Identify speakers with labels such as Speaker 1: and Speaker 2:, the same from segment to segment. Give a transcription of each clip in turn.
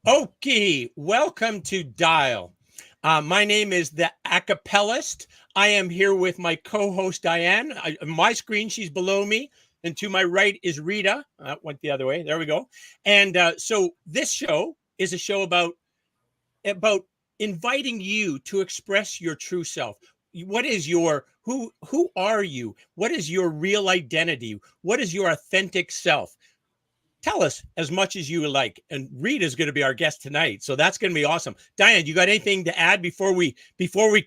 Speaker 1: Okay, welcome to Dial. My name is the Acapellist. I am here with my co-host Diane. On my screen, she's below me, and to my right is Rita. Went the other way. There we go. And so this show is a show about inviting you to express your true self. What is your who are you? What is your real identity? What is your authentic self? Tell us as much as you would like. And Rita's going to be our guest tonight, so that's going to be awesome. Diane, you got anything to add before we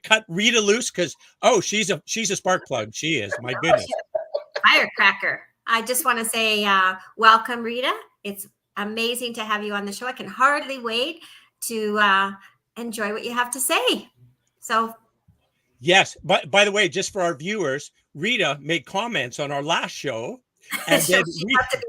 Speaker 1: cut Rita loose? Because she's a spark plug. She is. My goodness.
Speaker 2: Firecracker. I just want to say welcome, Rita. It's amazing to have you on the show. I can hardly wait to enjoy what you have to say. So
Speaker 1: yes, but by the way, just for our viewers, Rita made comments on our last show. And
Speaker 2: so
Speaker 1: then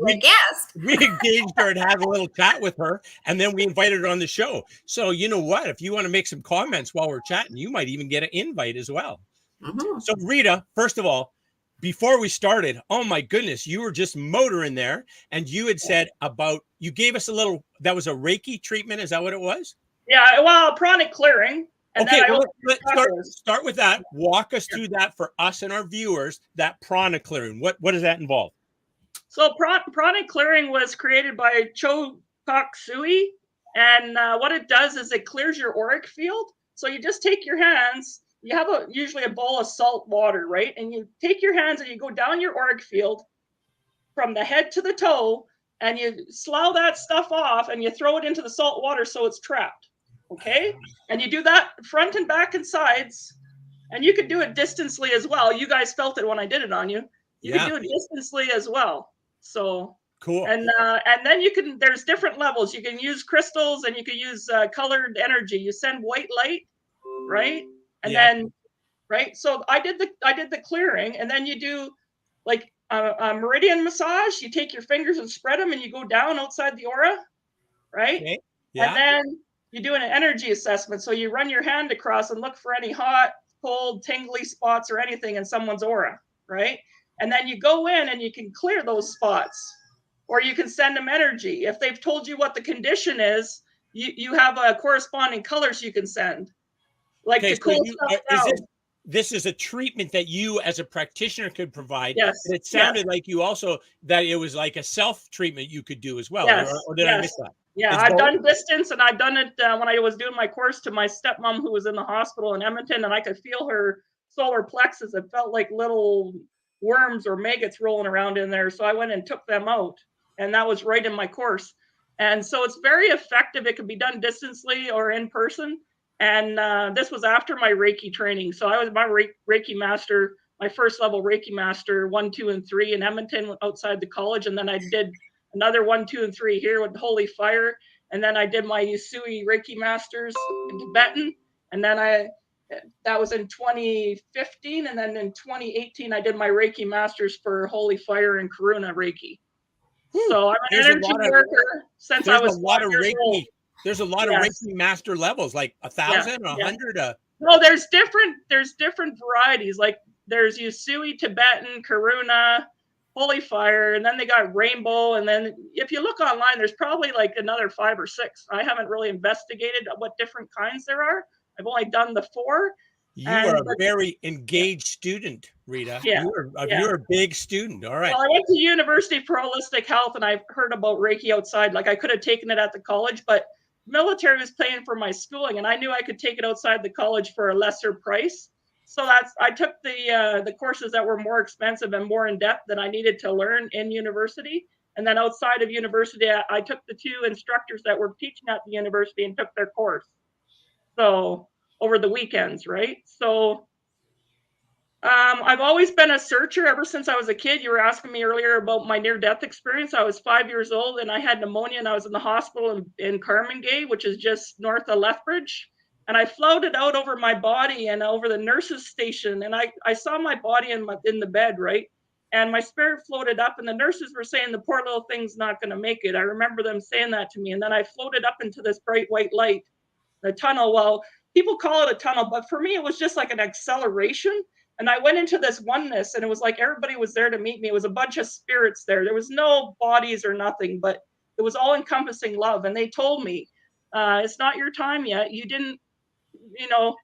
Speaker 1: we engaged her and had a little chat with her, and then we invited her on the show. So you know what? If you want to make some comments while we're chatting, you might even get an invite as well. Mm-hmm. So Rita, first of all, before we started, oh my goodness, you were just motoring there, and you had said you gave us a little, that was a Reiki treatment. Is that what it was?
Speaker 3: Yeah, well, pranic clearing.
Speaker 1: And okay, well, let's start with that. Walk us through that for us and our viewers, that prana clearing. What does that involve?
Speaker 3: So pranic clearing was created by Cho Kok Sui, and what it does is it clears your auric field. So you just take your hands, you have usually a bowl of salt water, right? And you take your hands and you go down your auric field from the head to the toe, and you slough that stuff off and you throw it into the salt water so it's trapped, okay? And you do that front and back and sides, and you could do it distantly as well. You guys felt it when I did it on you. You can do it distantly as well. So
Speaker 1: cool.
Speaker 3: And then there's different levels. You can use crystals and you can use colored energy. You send white light, right? And then, right. So I did the clearing, and then you do like a meridian massage. You take your fingers and spread them, and you go down outside the aura, right?
Speaker 1: Okay. Yeah.
Speaker 3: And then you do an energy assessment. So you run your hand across and look for any hot, cold, tingly spots or anything in someone's aura, right? And then you go in and you can clear those spots, or you can send them energy. If they've told you what the condition is, you have a corresponding colors you can send. Like to cool stuff down.
Speaker 1: This is a treatment that you as a practitioner could provide.
Speaker 3: Yes.
Speaker 1: And it sounded like you also, that it was like a self-treatment you could do as well.
Speaker 3: Yes.
Speaker 1: Or did I miss that?
Speaker 3: Yeah, I've done distance, and I've done it when I was doing my course to my stepmom who was in the hospital in Edmonton, and I could feel her solar plexus. It felt like little worms or maggots rolling around in there. So I went and took them out, and that was right in my course. And so it's very effective. It can be done distantly or in person. And this was after my Reiki training. So I was my Reiki master, my first level Reiki master, 1, 2, and 3 in Edmonton outside the college. And then I did another 1, 2, and 3 here with Holy Fire. And then I did my Usui Reiki masters in Tibetan. And then that was in 2015. And then in 2018, I did my Reiki masters for Holy Fire and Karuna Reiki. So I'm an energy worker since I was 5 years old.
Speaker 1: There's a lot of Reiki master levels, like 1,000, 100.
Speaker 3: No, there's different varieties. Like there's Usui, Tibetan, Karuna, Holy Fire, and then they got Rainbow. And then if you look online, there's probably like another 5 or 6. I haven't really investigated what different kinds there are. I've only done the 4.
Speaker 1: You're a very engaged student, Rita.
Speaker 3: Yeah.
Speaker 1: You're a big student. All right.
Speaker 3: Well, I went to University for Holistic Health, and I've heard about Reiki outside. Like I could have taken it at the college, but military was paying for my schooling, and I knew I could take it outside the college for a lesser price. So I took the courses that were more expensive and more in depth that I needed to learn in university. And then outside of university, I took the 2 instructors that were teaching at the university and took their course. So over the weekends, right? So I've always been a searcher ever since I was a kid. You were asking me earlier about my near-death experience. I was 5 years old, and I had pneumonia, and I was in the hospital in Carmangay, which is just north of Lethbridge. And I floated out over my body and over the nurse's station, and I saw my body in the bed, right? And my spirit floated up, and the nurses were saying, the poor little thing's not going to make it. I remember them saying that to me. And then I floated up into this bright white light, the tunnel. Well, people call it a tunnel, but for me, it was just like an acceleration. And I went into this oneness, and it was like everybody was there to meet me. It was a bunch of spirits there. There was no bodies or nothing, but it was all encompassing love. And they told me, It's not your time yet. You didn't, you know,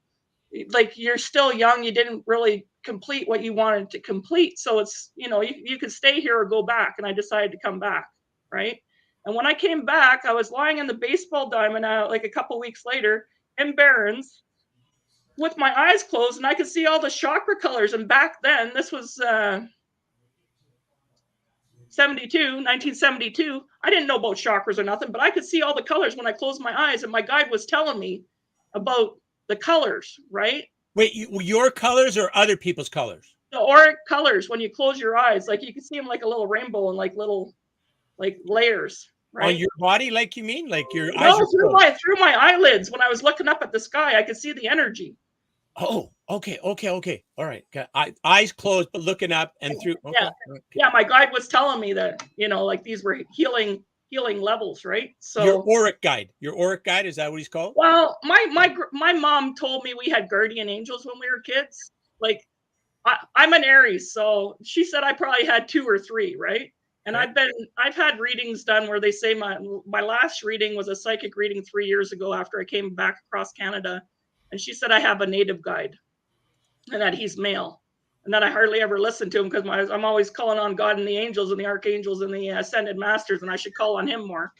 Speaker 3: like you're still young. You didn't really complete what you wanted to complete. So it's, you know, you could stay here or go back. And I decided to come back. Right. And when I came back, I was lying in the baseball diamond like a couple weeks later in Barron's with my eyes closed, and I could see all the chakra colors. And back then, this was 1972. I didn't know about chakras or nothing, but I could see all the colors when I closed my eyes, and my guide was telling me about the colors, right?
Speaker 1: Wait, your colors or other people's colors?
Speaker 3: The auric colors when you close your eyes, like you can see them like a little rainbow and like little like layers, right?
Speaker 1: On your body, like you mean? Like your
Speaker 3: No,
Speaker 1: eyes?
Speaker 3: through my eyelids. When I was looking up at the sky, I could see the energy.
Speaker 1: Oh, okay. All right. Eyes closed, but looking up and through. Okay.
Speaker 3: Yeah. Yeah, my guide was telling me that, you know, like these were healing levels, right? So
Speaker 1: your auric guide, is that what he's called?
Speaker 3: Well, my mom told me we had guardian angels when we were kids. Like I'm an Aries, so she said I probably had 2 or 3, right? And
Speaker 1: right.
Speaker 3: I've had readings done where they say my last reading was a psychic reading 3 years ago after I came back across Canada, and she said I have a native guide, and that he's male, and that I hardly ever listen to him because I'm always calling on God and the angels and the archangels and the ascended masters, and I should call on him more.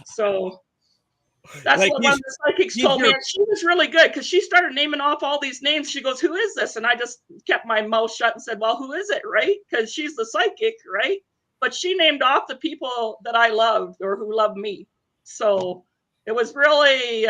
Speaker 3: So that's like what one of the psychics told me. And she was really good because she started naming off all these names. She goes, "Who is this?" And I just kept my mouth shut and said, "Well, who is it?" Right? Because she's the psychic, right? But she named off the people that I loved or who loved me. So it was really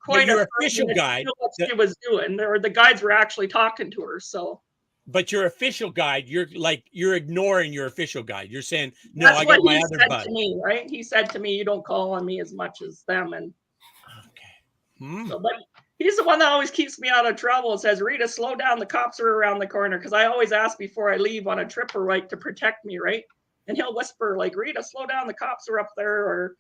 Speaker 3: quite
Speaker 1: your official guide.
Speaker 3: What she was doing, the guides were actually talking to her. So.
Speaker 1: But your official guide, you're ignoring your official guide. You're saying, no,
Speaker 3: that's
Speaker 1: I got my other
Speaker 3: buddy. To me, right? He said to me, "You don't call on me as much as them." And
Speaker 1: okay.
Speaker 3: So, but he's the one that always keeps me out of trouble and says, "Rita, slow down. The cops are around the corner." Because I always ask before I leave on a trip or right to protect me, right? And he'll whisper like, "Rita, slow down. The cops are up there." Or,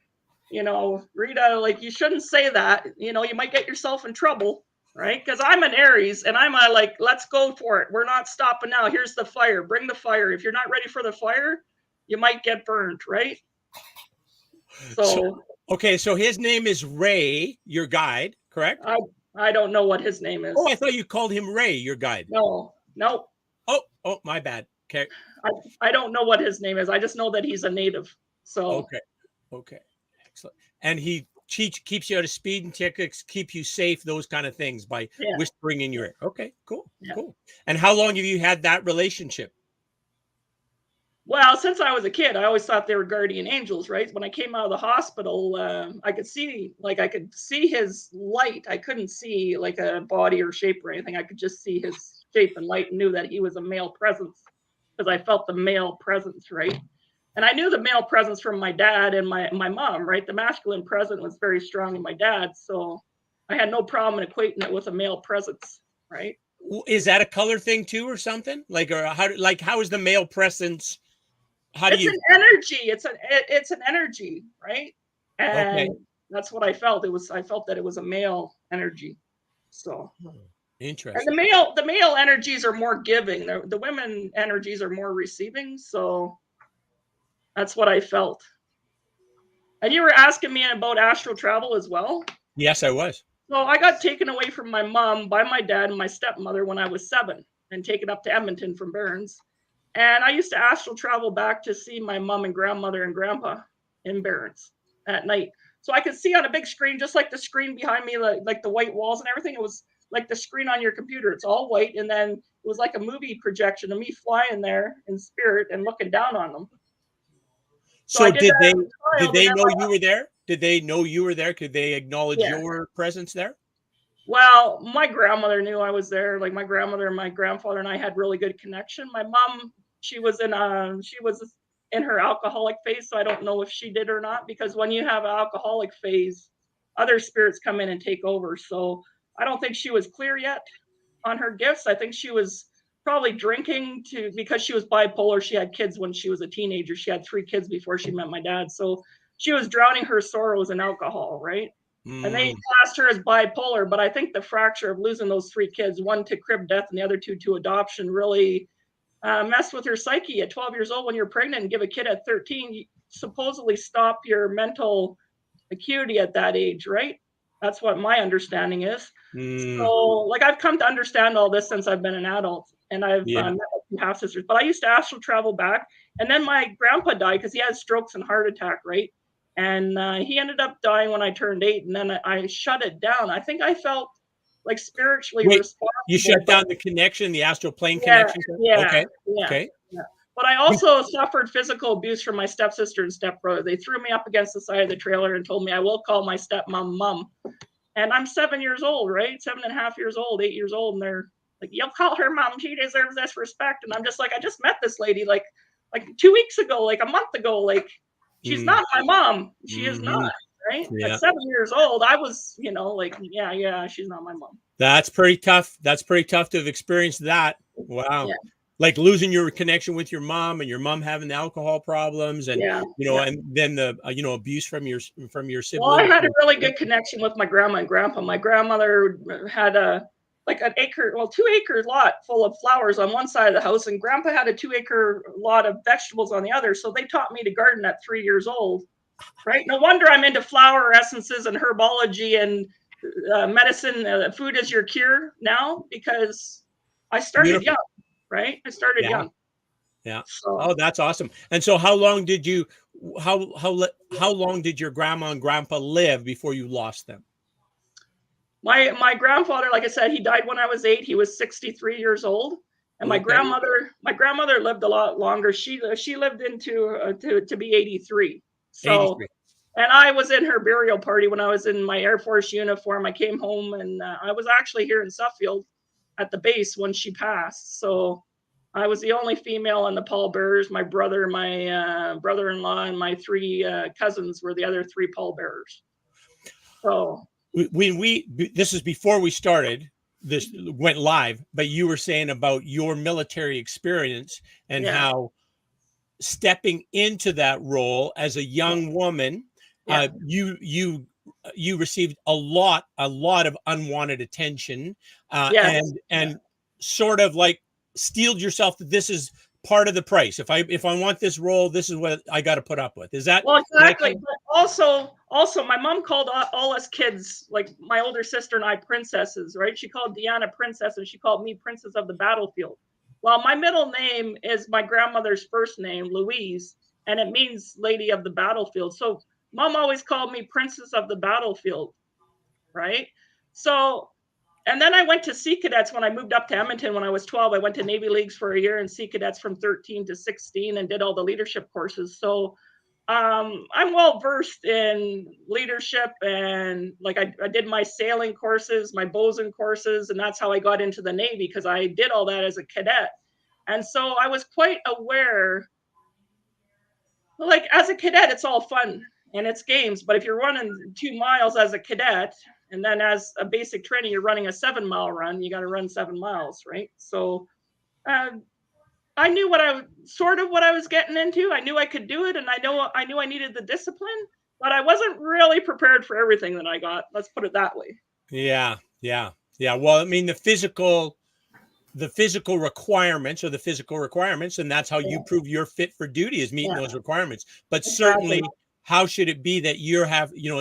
Speaker 3: you know, "Rita, like you shouldn't say that. You know, you might get yourself in trouble." Right? Because I'm an Aries and I'm like, let's go for it. We're not stopping now. Here's the fire. Bring the fire. If you're not ready for the fire, you might get burned, right? So
Speaker 1: okay, so his name is Ray, your guide, correct?
Speaker 3: I don't know what his name is.
Speaker 1: Oh, I thought you called him Ray, your guide.
Speaker 3: No.
Speaker 1: Oh, my bad. Okay.
Speaker 3: I don't know what his name is. I just know that he's a native. So
Speaker 1: okay. Excellent. And he keeps you out of speeding tickets, keep you safe, those kind of things by whispering in your ear. Okay, cool. And how long have you had that relationship?
Speaker 3: Well, since I was a kid, I always thought they were guardian angels, right? When I came out of the hospital, I could see his light. I couldn't see like a body or shape or anything. I could just see his shape and light and knew that he was a male presence because I felt the male presence, right? And I knew the male presence from my dad and my mom, right? The masculine presence was very strong in my dad. So I had no problem in equating it with a male presence, right?
Speaker 1: Is that a color thing too or something? Like, or how is the male presence? It's
Speaker 3: an energy. It's an energy, right? And that's what I felt. I felt that it was a male energy. So
Speaker 1: interesting.
Speaker 3: And the male energies are more giving. The women energies are more receiving. So that's what I felt. And you were asking me about astral travel as well?
Speaker 1: Yes, I was.
Speaker 3: So I got taken away from my mom by my dad and my stepmother when I was 7 and taken up to Edmonton from Burns. And I used to astral travel back to see my mom and grandmother and grandpa in Barron's at night. So I could see on a big screen, just like the screen behind me, like the white walls and everything. It was like the screen on your computer. It's all white. And then it was like a movie projection of me flying there in spirit and looking down on them.
Speaker 1: So did they know you were there? Did they know you were there? Could they acknowledge your presence there? Well,
Speaker 3: my grandmother knew I was there. Like my grandmother and my grandfather and I had really good connection. My mom, she was in her alcoholic phase, so I don't know if she did or not, because when you have an alcoholic phase, other spirits come in and take over. So I don't think she was clear yet on her gifts. I think she was probably drinking because she was bipolar. She had kids when she was a teenager. She had 3 kids before she met my dad. So she was drowning her sorrows in alcohol, right? And they classed her as bipolar, but I think the fracture of losing those 3 kids, one to crib death and the other 2 to adoption, really messed with her psyche. At 12 years old, when you're pregnant and give a kid at 13, you supposedly stop your mental acuity at that age, right? That's what my understanding is.
Speaker 1: Mm,
Speaker 3: So, like, I've come to understand all this since I've been an adult, and I've
Speaker 1: yeah.
Speaker 3: met my half sisters. But I used to astral travel back, and then my grandpa died because he had strokes and heart attack, right? And he ended up dying when I turned 8, and then I shut it down. I think I felt like spiritually
Speaker 1: Wait, you
Speaker 3: responsible,
Speaker 1: shut
Speaker 3: but
Speaker 1: down the connection, the astral plane
Speaker 3: yeah,
Speaker 1: connection?
Speaker 3: yeah,
Speaker 1: Okay.
Speaker 3: yeah,
Speaker 1: Okay.
Speaker 3: yeah. But I also suffered physical abuse from my stepsister and stepbrother. They threw me up against the side of the trailer and told me I will call my stepmom mom. And I'm 7 years old, right? 7.5 years old, 8 years old. And they're like, you'll call her mom. She deserves this respect. And I'm just like, I just met this lady like 2 weeks ago, like a month ago. Like, she's
Speaker 1: Mm,
Speaker 3: not my mom. She is
Speaker 1: mhm.
Speaker 3: not, right? At
Speaker 1: Yeah.
Speaker 3: 7 years old, I was, like, yeah, she's not my mom.
Speaker 1: That's pretty tough. That's pretty tough to have experienced that. Wow.
Speaker 3: Yeah,
Speaker 1: Like losing your connection with your mom and your mom having the alcohol problems and,
Speaker 3: yeah, yeah.
Speaker 1: and then the, abuse from your
Speaker 3: Well, I
Speaker 1: siblings.
Speaker 3: had a really good connection with my grandma and grandpa. My grandmother had an acre, 2 acre lot full of flowers on one side of the house, and grandpa had a 2 acre lot of vegetables on the other. So they taught me to garden at 3 years old, right? No wonder I'm into flower essences and herbology and medicine. Food is your cure now, because I started
Speaker 1: Beautiful.
Speaker 3: young, right? I started
Speaker 1: Yeah.
Speaker 3: young.
Speaker 1: Yeah.
Speaker 3: So
Speaker 1: Oh, that's awesome. And so how long did you, how long did your grandma and grandpa live before you lost them?
Speaker 3: my grandfather, like I said, he died when I was 8. He was 63 years old. And my
Speaker 1: Okay.
Speaker 3: grandmother lived a lot longer. She lived into to be 83. So,
Speaker 1: 83.
Speaker 3: and I was in her burial party when I was in my Air Force uniform. I came home, and I was actually here in Suffield at the base when she passed. So I was the only female in the pallbearers. My brother, my brother-in-law, and my 3 cousins were the other 3 pallbearers. So
Speaker 1: This is before we started, this went live, but you were saying about your military experience and
Speaker 3: yeah,
Speaker 1: how stepping into that role as a young woman,
Speaker 3: yeah,
Speaker 1: you received a lot of unwanted attention,
Speaker 3: yes,
Speaker 1: and sort of like steeled yourself that this is part of the price. If I want this role, this is what I got to put up with. Is that
Speaker 3: well, exactly.
Speaker 1: kind of,
Speaker 3: But also, my mom called all us kids, like my older sister and I, princesses, right? She called Deanna princess, and she called me princess of the battlefield. Well, my middle name is my grandmother's first name, Louise, and it means lady of the battlefield. So mom always called me princess of the battlefield, right? So, and then I went to Sea Cadets when I moved up to Edmonton when I was 12. I went to Navy Leagues for a year and Sea Cadets from 13 to 16 and did all the leadership courses. So I'm well versed in leadership, and like I did my sailing courses, my bosun courses, and that's how I got into the Navy, because I did all that as a cadet. And so I was quite aware, like as a cadet, it's all fun and it's games. But if you're running 2 miles as a cadet, and then as a basic training, you're running a 7-mile run, you got to run 7 miles, right? So uh, I knew what I was getting into. I knew I could do it, and I knew I needed the discipline, but I wasn't really prepared for everything that I got. Let's put it that way.
Speaker 1: yeah, yeah, yeah. Well, I mean, the physical requirements are the physical requirements, and that's how you
Speaker 3: Yeah,
Speaker 1: prove you're fit for duty, is meeting
Speaker 3: yeah,
Speaker 1: those requirements. But
Speaker 3: exactly.
Speaker 1: certainly, how should it be that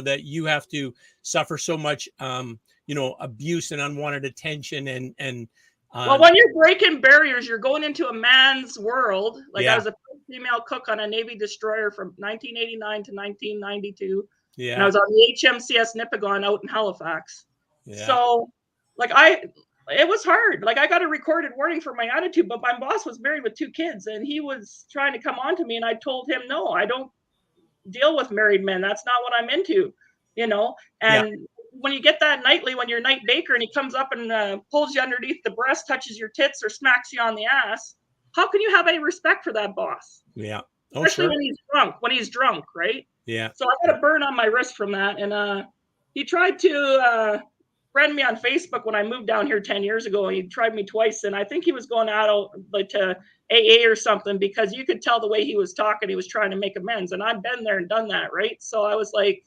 Speaker 1: that you have to suffer so much abuse and unwanted attention and
Speaker 3: Well, when you're breaking barriers, you're going into a man's world. Like I
Speaker 1: yeah,
Speaker 3: was a female cook on a Navy destroyer from 1989 to 1992, and I
Speaker 1: yeah,
Speaker 3: was on the HMCS Nipigon out in Halifax.
Speaker 1: yeah,
Speaker 3: So, like it was hard. Like I got a recorded warning for my attitude, but my boss was married with 2 kids, and he was trying to come on to me, and I told him, no, I don't deal with married men. That's not what I'm into, you know.
Speaker 1: yeah,
Speaker 3: And when you get that nightly, when you're night baker and he comes up and pulls you underneath the breast, touches your tits, or smacks you on the ass, how can you have any respect for that boss?
Speaker 1: yeah. Oh,
Speaker 3: Especially
Speaker 1: sure.
Speaker 3: when he's drunk. When he's drunk, right?
Speaker 1: Yeah,
Speaker 3: So I got a burn on my wrist from that, and he tried to friend me on Facebook when I moved down here 10 years ago. He tried me twice, and I think he was going out like to AA or something, because you could tell the way he was talking, he was trying to make amends. And I've been there and done that, right? So I was like,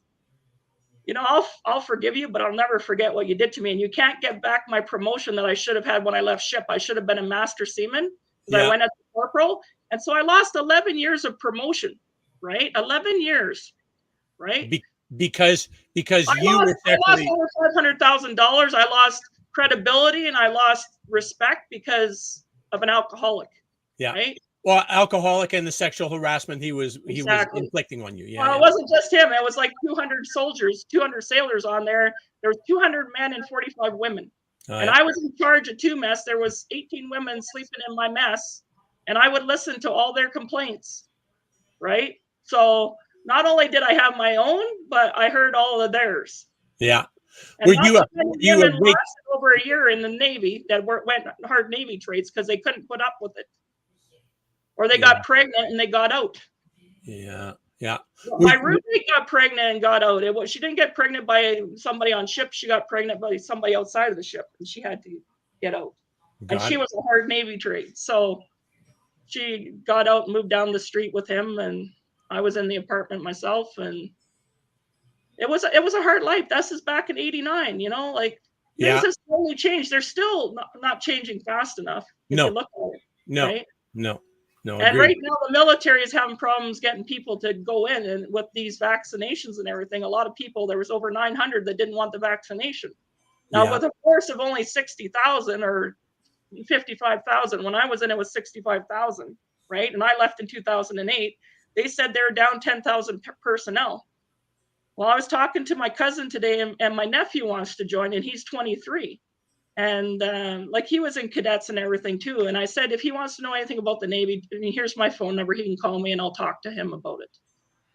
Speaker 3: I'll forgive you, but I'll never forget what you did to me. And you can't get back my promotion that I should have had when I left ship. I should have been a master seaman, because I
Speaker 1: yeah.
Speaker 3: went as a corporal. And so I lost 11 years of promotion, right? 11 years, right?
Speaker 1: because you were
Speaker 3: I lost
Speaker 1: sexually.
Speaker 3: over $500,000. I lost credibility and I lost respect because of an alcoholic.
Speaker 1: Yeah.
Speaker 3: Right.
Speaker 1: Well, alcoholic and the sexual harassment he was
Speaker 3: Exactly.
Speaker 1: inflicting on you. Yeah.
Speaker 3: Well,
Speaker 1: Yeah.
Speaker 3: it wasn't just him. It was like 200 soldiers, 200 sailors on there. There was 200 men and 45 women.
Speaker 1: Oh,
Speaker 3: And
Speaker 1: yeah.
Speaker 3: I was in charge of 2 mess. There was 18 women sleeping in my mess. And I would listen to all their complaints. Right. So not only did I have my own, but I heard all of theirs.
Speaker 1: Yeah.
Speaker 3: And
Speaker 1: Were
Speaker 3: not
Speaker 1: you
Speaker 3: so
Speaker 1: a
Speaker 3: many
Speaker 1: you
Speaker 3: women
Speaker 1: awake?
Speaker 3: lasted over a year in the Navy that went hard Navy trades because they couldn't put up with it. Or they got pregnant and they got out.
Speaker 1: Yeah. Yeah.
Speaker 3: My roommate got pregnant and got out. She didn't get pregnant by somebody on ship. She got pregnant by somebody outside of the ship, and she had to get out. And she was a hard Navy trade, so she got out and moved down the street with him, and I was in the apartment myself, and it was a hard life. This is back in '89, you know, like things have slowly changed. They're still not changing fast enough. If you look at it, right?
Speaker 1: No.
Speaker 3: And
Speaker 1: Agreed.
Speaker 3: right now, the military is having problems getting people to go in. And with these vaccinations and everything, a lot of people, there was over 900 that didn't want the vaccination. Now, with a force of only 60,000 or 55,000, when I was in, it was 65,000, right? And I left in 2008. They said they were down 10,000 personnel. Well, I was talking to my cousin today, and my nephew wants to join, and he's 23. And like he was in cadets and everything too. And I said, if he wants to know anything about the Navy, here's my phone number. He can call me and I'll talk to him about it.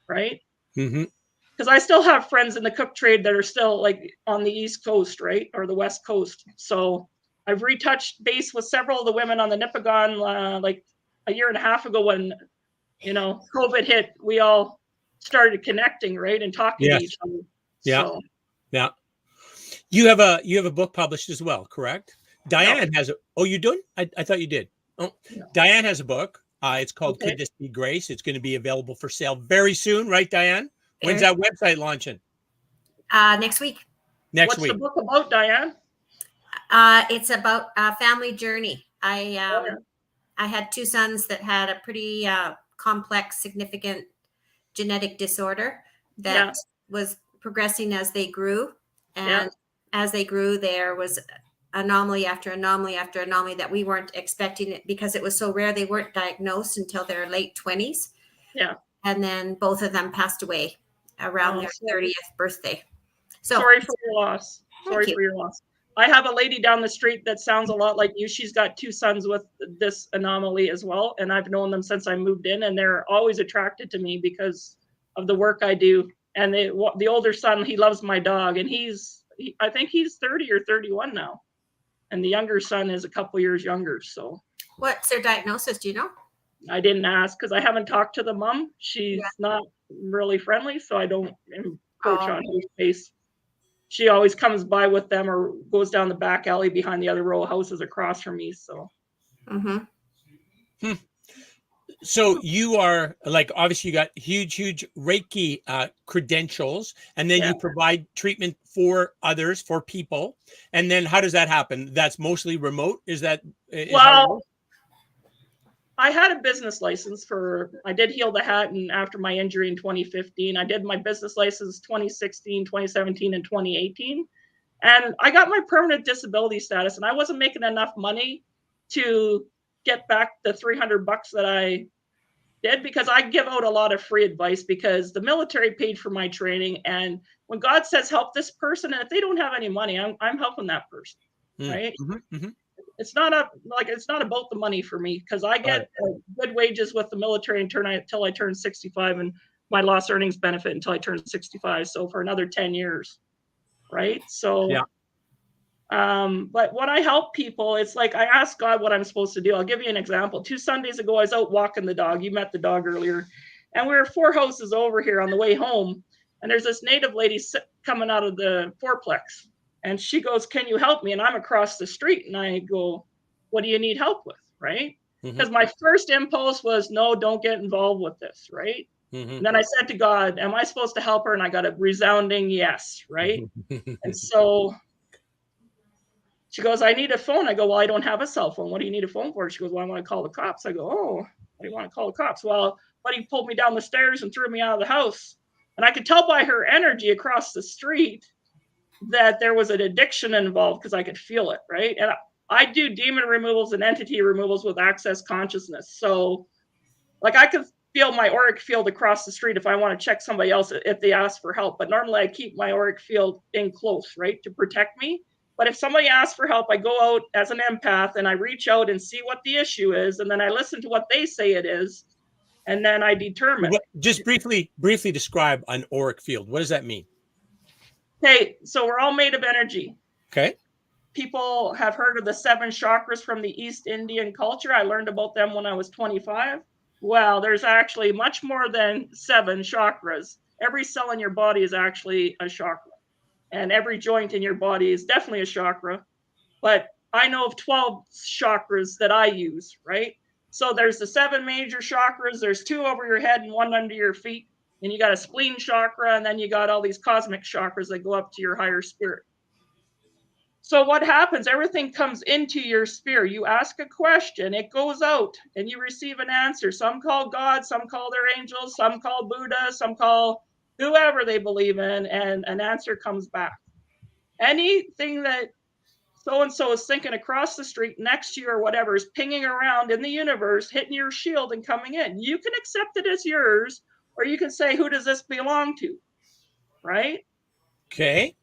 Speaker 3: Right. Because I still have friends in the cook trade that are still like on the East Coast, right? Or the West Coast. So I've retouched base with several of the women on the Nipigon like a year and a half ago when, you know, COVID hit. We all started connecting, right? And talking to each other.
Speaker 1: Yeah.
Speaker 3: So.
Speaker 1: Yeah. You have a book published as well, correct? Diane has a. Oh, you doing? I thought you did. Oh, Diane has a book. It's called Could This Be Grace? It's going to be available for sale very soon, right, Diane? When's that website launching?
Speaker 2: Next week.
Speaker 3: What's the book about, Diane?
Speaker 2: It's about a family journey. I had 2 sons that had a pretty complex, significant genetic disorder that was progressing as they grew. And as they grew, there was anomaly after anomaly after anomaly that we weren't expecting it because it was so rare. They weren't diagnosed until their late 20s.
Speaker 3: Yeah.
Speaker 2: And then both of them passed away around their 30th birthday. So
Speaker 3: sorry for your loss. Sorry for your loss. I have a lady down the street that sounds a lot like you. She's got 2 sons with this anomaly as well. And I've known them since I moved in, and they're always attracted to me because of the work I do. And the older son, he loves my dog, and I think he's 30 or 31 now. And the younger son is a couple years younger. So
Speaker 2: what's their diagnosis? Do you know?
Speaker 3: I didn't ask because I haven't talked to the mom. She's not really friendly, so I don't approach on her face. She always comes by with them or goes down the back alley behind the other row of houses across from me. So.
Speaker 1: So you are like, obviously you got huge Reiki credentials, and then you provide treatment for others, for people. And then how does that happen? That's mostly remote. Is that?
Speaker 3: I had a business license I did Heal the Hat, and after my injury in 2015, I did my business license 2016, 2017, and 2018. And I got my permanent disability status, and I wasn't making enough money to get back the $300 that I did, because I give out a lot of free advice because the military paid for my training. And when God says help this person, and if they don't have any money, I'm helping that person, right? It's not about the money for me, because I get good wages with the military until I turn 65, and my lost earnings benefit until I turn 65. So for another 10 years, right? So, but when I help people, it's like I ask God what I'm supposed to do. I'll give you an example. 2 Sundays ago, I was out walking the dog. You met the dog earlier, and we were 4 houses over here on the way home, and there's this native lady coming out of the fourplex. And she goes, can you help me? And I'm across the street, and I go, what do you need help with? Right? Because my first impulse was, no, don't get involved with this. Right? And then I said to God, am I supposed to help her? And I got a resounding yes. Right? And so she goes, I need a phone. I go, well, I don't have a cell phone. What do you need a phone for? She goes, well, I want to call the cops. I go, oh, why do you want to call the cops? Well, buddy pulled me down the stairs and threw me out of the house. And I could tell by her energy across the street that there was an addiction involved because I could feel it, right? And I do demon removals and entity removals with access consciousness. So like I could feel my auric field across the street if I want to check somebody else if they ask for help. But normally I keep my auric field in close, right, to protect me. But if somebody asks for help, I go out as an empath and I reach out and see what the issue is. And then I listen to what they say it is. And then I determine.
Speaker 1: Just briefly describe an auric field. What does that mean?
Speaker 3: Okay, so we're all made of energy.
Speaker 1: Okay.
Speaker 3: People have heard of the 7 chakras from the East Indian culture. I learned about them when I was 25. Well, there's actually much more than 7 chakras. Every cell in your body is actually a chakra. And every joint in your body is definitely a chakra. But I know of 12 chakras that I use, right? So there's the 7 major chakras. There's 2 over your head and 1 under your feet. And you got a spleen chakra, and then you got all these cosmic chakras that go up to your higher spirit. So what happens? Everything comes into your sphere. You ask a question, it goes out, and you receive an answer. Some call God, some call their angels, some call Buddha, some call whoever they believe in, and an answer comes back. Anything that so-and-so is thinking across the street next to you or whatever is pinging around in the universe, hitting your shield and coming in. You can accept it as yours, or you can say, who does this belong to? Right?
Speaker 1: Okay.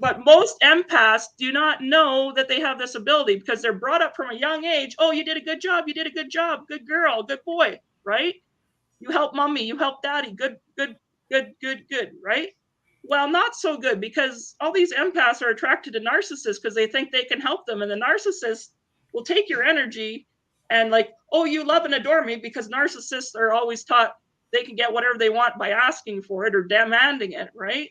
Speaker 3: But most empaths do not know that they have this ability because they're brought up from a young age. Oh, you did a good job. You did a good job. Good girl. Good boy. Right? You help mommy. You help daddy. Good. Right? Well, not so good because all these empaths are attracted to narcissists because they think they can help them. And the narcissist will take your energy and like, oh, you love and adore me, because narcissists are always taught they can get whatever they want by asking for it or demanding it, right?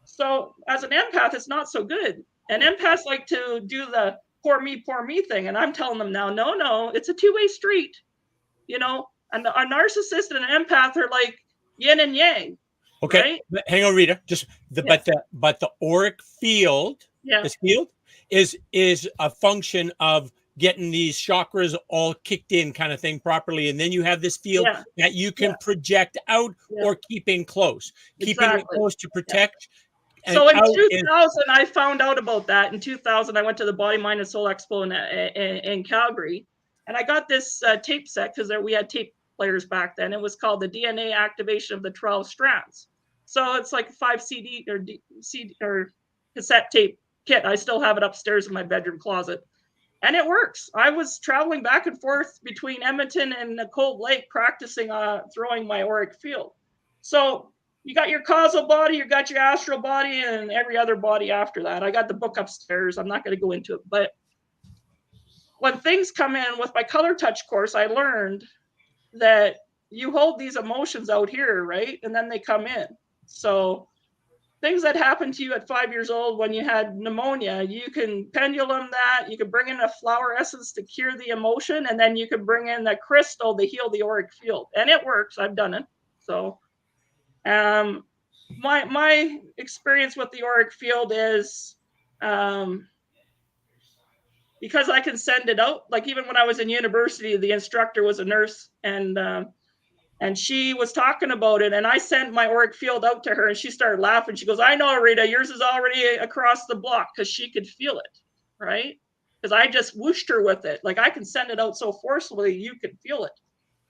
Speaker 3: So as an empath, it's not so good. And empaths like to do the poor me thing. And I'm telling them now, no, it's a two-way street. You know, and a narcissist and an empath are like yin and yang.
Speaker 1: Okay.
Speaker 3: Right?
Speaker 1: But hang on, Rita. Just but the auric field, this field is a function of getting these chakras all kicked in kind of thing properly. And then you have this field that you can project out or keep in close. Keeping it close to protect.
Speaker 3: So in 2000, I found out about that. In 2000, I went to the Body, Mind, and Soul Expo in Calgary. And I got this tape set because we had tape players back then. It was called the DNA Activation of the 12 Strands. So it's like 5 CD or cassette tape kit. I still have it upstairs in my bedroom closet. And it works. I was traveling back and forth between Edmonton and Cold Lake practicing throwing my auric field. So you got your causal body, you got your astral body, and every other body after that. I got the book upstairs. I'm not going to go into it. But when things come in with my color touch course, I learned that you hold these emotions out here, right? And then they come in. So things that happened to you at 5 years old when you had pneumonia, you can pendulum that, you can bring in a flower essence to cure the emotion, and then you can bring in the crystal to heal the auric field. And it works. I've done it. So my experience with the auric field is because I can send it out. Like even when I was in university, the instructor was a nurse, and she was talking about it, and I sent my auric field out to her, and she started laughing. She goes, I know, Rita, yours is already across the block, because she could feel it, right? Because I just whooshed her with it. Like I can send it out so forcefully, you can feel it,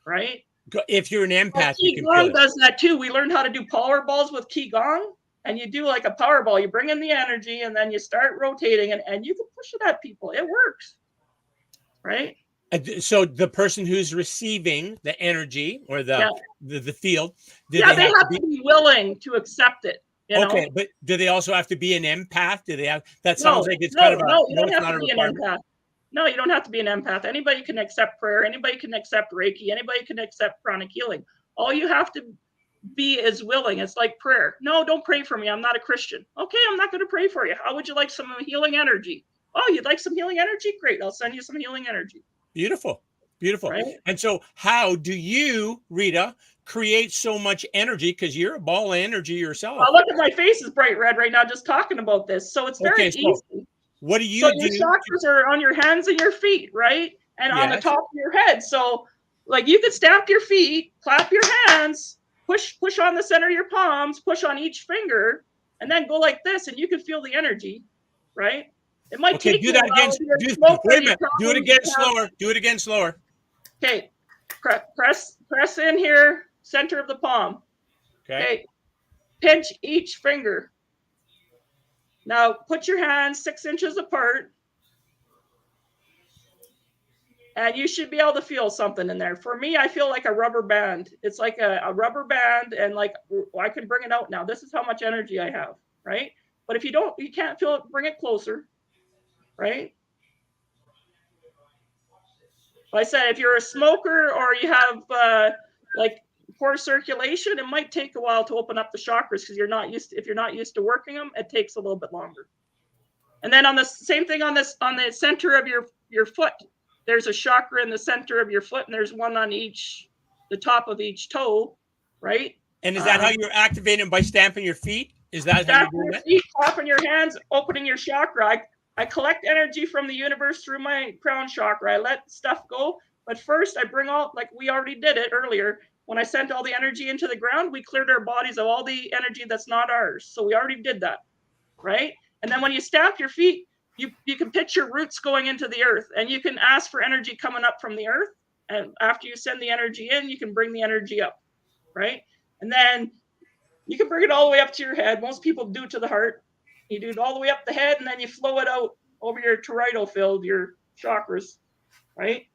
Speaker 3: right?
Speaker 1: If you're an empath, you can
Speaker 3: Qigong
Speaker 1: feel it.
Speaker 3: does that too. We learned how to do power balls with Qigong, and you do like a power ball. You bring in the energy, and then you start rotating, and you can push it at people. It works, right?
Speaker 1: So the person who's receiving the energy or the field,
Speaker 3: they have to be willing to accept it. You know?
Speaker 1: But do they also have to be an empath? Do they have? That
Speaker 3: No,
Speaker 1: sounds like it's kind of
Speaker 3: you don't have to be an empath. No, you don't have to be an empath. Anybody can accept prayer. Anybody can accept Reiki. Anybody can accept pranic healing. All you have to be is willing. It's like prayer. No, don't pray for me. I'm not a Christian. Okay, I'm not going to pray for you. How would you like some healing energy? Oh, you'd like some healing energy? Great. I'll send you some healing energy.
Speaker 1: Beautiful. Right? And so how do you, Rita, create so much energy? Because you're a ball of energy yourself.
Speaker 3: Well, look at my face is bright red right now just talking about this. So it's very easy.
Speaker 1: What do you do?
Speaker 3: Your chakras are on your hands and your feet, right? And on the top of your head. So like you could stamp your feet, clap your hands, push on the center of your palms, push on each finger, and then go like this, and you can feel the energy, right? It might take
Speaker 1: do
Speaker 3: you
Speaker 1: that
Speaker 3: a
Speaker 1: again.
Speaker 3: while. If you're a smoker,
Speaker 1: Wait a
Speaker 3: you
Speaker 1: minute. Do it
Speaker 3: probably
Speaker 1: again
Speaker 3: have-
Speaker 1: slower. Do it again slower.
Speaker 3: Okay, press in here, center of the palm. Okay, pinch each finger. Now put your hands 6 inches apart, and you should be able to feel something in there. For me, I feel like a rubber band. It's like a rubber band, and like I can bring it out now. This is how much energy I have, right? But if you can't feel it, bring it closer, right? Like I said, if you're a smoker or you have like poor circulation, it might take a while to open up the chakras because if you're not used to working them, it takes a little bit longer. And then on the same thing on the center of your foot, there's a chakra in the center of your foot, and there's one on the top of each toe, right?
Speaker 1: And is that how you're activating, by stamping your feet? Is that how you're doing
Speaker 3: your
Speaker 1: it?
Speaker 3: feet, clapping your hands, opening your chakra. I collect energy from the universe through my crown chakra. I let stuff go, but first I bring all, like we already did it earlier. When I sent all the energy into the ground, we cleared our bodies of all the energy that's not ours. So we already did that, right? And then when you stamp your feet, you can picture roots going into the earth, and you can ask for energy coming up from the earth. And after you send the energy in, you can bring the energy up, right? And then you can bring it all the way up to your head. Most people do it to the heart. You do it all the way up the head, and then you flow it out over your toroidal field, your chakras, right?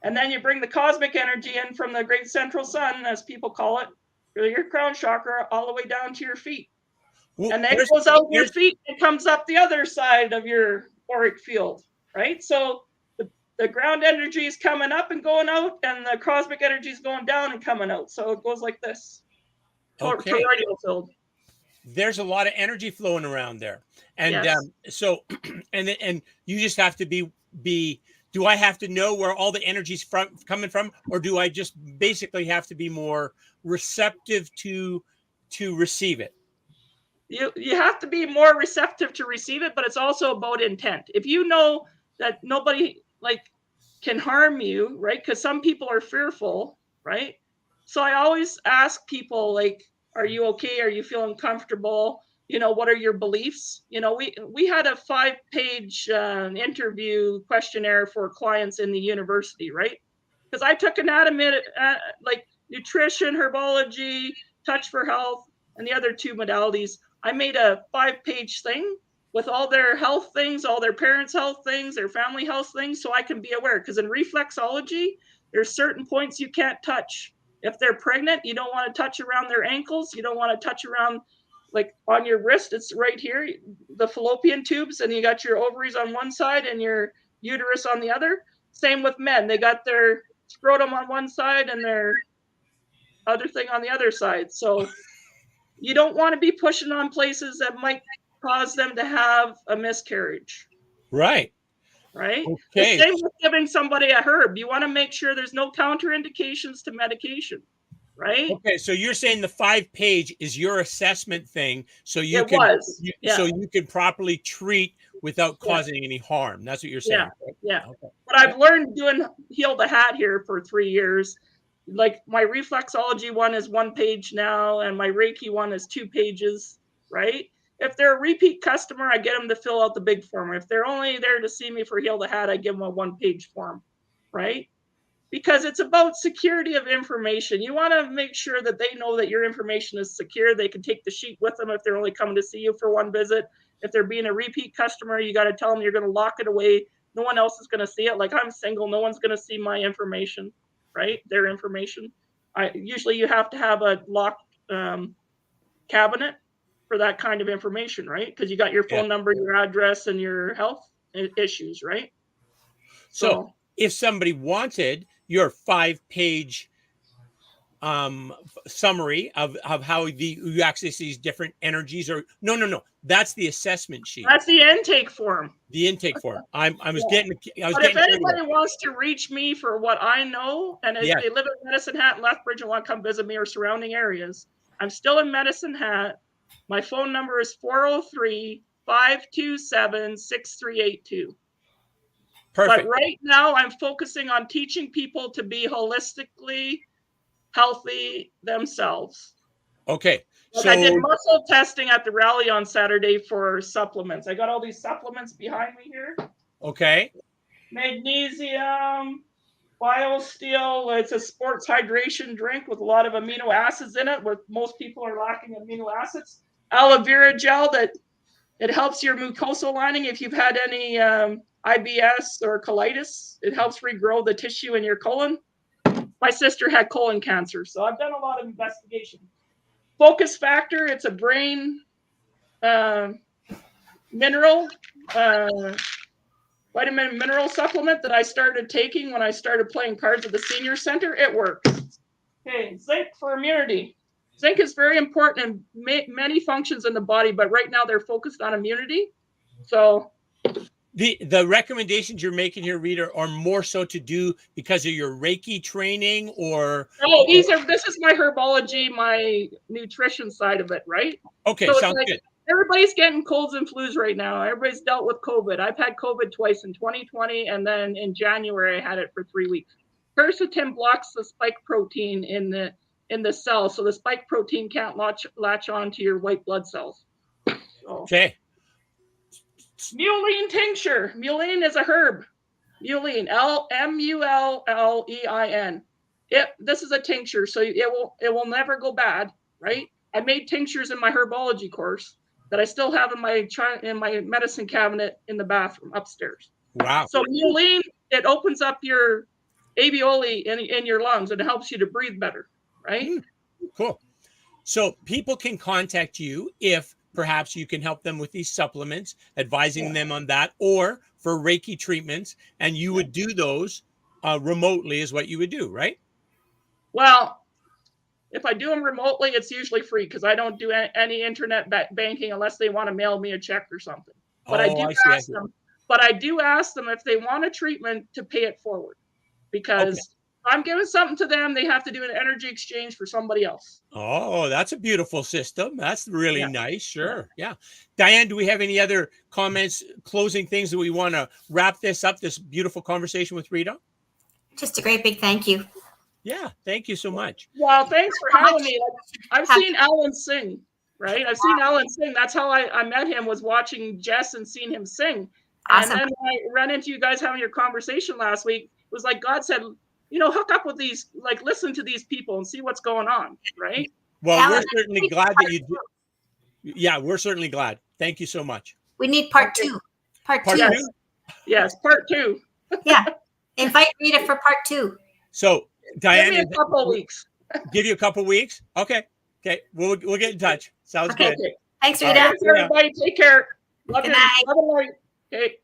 Speaker 3: And then you bring the cosmic energy in from the great central sun, as people call it, through your crown chakra, all the way down to your feet.
Speaker 1: Well,
Speaker 3: And then it goes out your feet and comes up the other side of your auric field, right? So the ground energy is coming up and going out, and the cosmic energy is going down and coming out. So it goes like this. Toroidal field.
Speaker 1: There's a lot of energy flowing around there, and
Speaker 3: Yes.
Speaker 1: so and you just have to be. Do I have to know where all the energy's coming from, or do I just basically have to be more receptive to receive it?
Speaker 3: You have to be more receptive to receive it, but it's also about intent. If you know that nobody can harm you, right? Because some people are fearful, right? So I always ask people, like, are you okay? Are you feeling comfortable? What are your beliefs? We had a 5-page interview questionnaire for clients in the university, right? Because I took anatomy, like nutrition, herbology, touch for health, and the other 2 modalities. I made a 5-page thing with all their health things, all their parents' health things, their family health things, so I can be aware. Because in reflexology, there's certain points you can't touch. If they're pregnant, you don't want to touch around their ankles. You don't want to touch around, like on your wrist. It's right here, the fallopian tubes, and you got your ovaries on one side and your uterus on the other. Same with men. They got their scrotum on one side and their other thing on the other side. So you don't want to be pushing on places that might cause them to have a miscarriage.
Speaker 1: Right.
Speaker 3: Right.
Speaker 1: Okay.
Speaker 3: The same with giving somebody a herb. You want to make sure there's no counterindications to medication. Right.
Speaker 1: Okay. So you're saying the 5-page is your assessment thing, so you so you can properly treat without causing any harm. That's what you're saying.
Speaker 3: Yeah.
Speaker 1: Right?
Speaker 3: Yeah.
Speaker 1: Okay.
Speaker 3: But I've learned doing Heal the Hat here for 3 years. Like my reflexology one is 1 page now, and my Reiki one is 2 pages, right? If they're a repeat customer, I get them to fill out the big form. If they're only there to see me for Heal the Hat, I give them a 1-page form, right? Because it's about security of information. You want to make sure that they know that your information is secure. They can take the sheet with them if they're only coming to see you for 1 visit. If they're being a repeat customer, you got to tell them you're going to lock it away. No one else is going to see it. Like, I'm single. No one's going to see my information, right? Their information. Usually you have to have a locked cabinet for that kind of information, right? Because you got your phone number, your address, and your health issues, right?
Speaker 1: So if somebody wanted your 5-page summary of how you access these different energies, or no, that's the assessment sheet.
Speaker 3: That's the intake form.
Speaker 1: The intake form. I was getting.
Speaker 3: But if anybody wants to reach me for what I know, and if they live in Medicine Hat and Lethbridge and want to come visit me or surrounding areas, I'm still in Medicine Hat. My phone number is 403-527-6382.
Speaker 1: Perfect.
Speaker 3: But right now I'm focusing on teaching people to be holistically healthy themselves.
Speaker 1: Okay.
Speaker 3: Like
Speaker 1: So
Speaker 3: I did muscle testing at the rally on Saturday for supplements. I got all these supplements behind me here.
Speaker 1: okay.
Speaker 3: Magnesium, BioSteel. It's a sports hydration drink with a lot of amino acids in it, where most people are lacking amino acids. Aloe vera gel that it helps your mucosal lining if you've had any IBS or colitis. It helps regrow the tissue in your colon. My sister had colon cancer, so I've done a lot of investigation. Focus Factor, it's a brain mineral, vitamin mineral supplement that I started taking when I started playing cards at the senior center. It works. Okay, zinc for immunity. Zinc is very important in many functions in the body, but right now they're focused on immunity. So
Speaker 1: the recommendations you're making here, Rita, are more so to do because of your Reiki training, or
Speaker 3: this is my herbology, my nutrition side of it, right?
Speaker 1: okay,
Speaker 3: So it's
Speaker 1: sounds
Speaker 3: like
Speaker 1: good.
Speaker 3: everybody's getting colds and flus right now. Everybody's dealt with COVID. I've had COVID twice in 2020, and then in January I had it for 3 weeks. Quercetin blocks the spike protein in the cell, so the spike protein can't latch on to your white blood cells. So.
Speaker 1: Okay.
Speaker 3: Mullein tincture. Mullein is a herb. Mullein, Mullein. This is a tincture, so it will never go bad, right? I made tinctures in my herbology course that I still have in my medicine cabinet in the bathroom upstairs.
Speaker 1: Wow.
Speaker 3: So mullein, it opens up your alveoli in your lungs and it helps you to breathe better, right?
Speaker 1: Cool. So people can contact you if perhaps you can help them with these supplements, advising them on that, or for Reiki treatments, and you would do those remotely is what you would do, right?
Speaker 3: Well, if I do them remotely, it's usually free because I don't do any internet banking unless they want to mail me a check or something. But I do ask them if they want a treatment to pay it forward, because if I'm giving something to them, they have to do an energy exchange for somebody else.
Speaker 1: Oh, that's a beautiful system. That's really nice. Sure. Yeah. Diane, do we have any other comments, closing things that we want to wrap this up, this beautiful conversation with Rita?
Speaker 2: Just a great big thank you.
Speaker 1: Yeah. Thank you so much.
Speaker 3: Well, thanks for having me. I've seen Alan sing, right? I've seen Alan sing. That's how I met him, was watching Jess and seeing him sing.
Speaker 2: Awesome.
Speaker 3: And then I ran into you guys having your conversation last week. It was like God said, hook up with these, like listen to these people and see what's going on, right?
Speaker 1: Well,
Speaker 2: Alan,
Speaker 1: we're certainly glad that you do. Yeah, we're certainly glad. Thank you so much.
Speaker 2: We need part two. Part two.
Speaker 3: Yes, part two.
Speaker 2: Yeah. Invite Rita for part two.
Speaker 1: So Diane,
Speaker 3: give me a couple weeks.
Speaker 1: Give you a couple weeks. Okay. We'll get in touch. Sounds good.
Speaker 2: Thanks, Rita.
Speaker 3: Thanks, everybody. Take care. Love
Speaker 2: Good
Speaker 3: you.
Speaker 2: night.
Speaker 3: Love and light. Okay.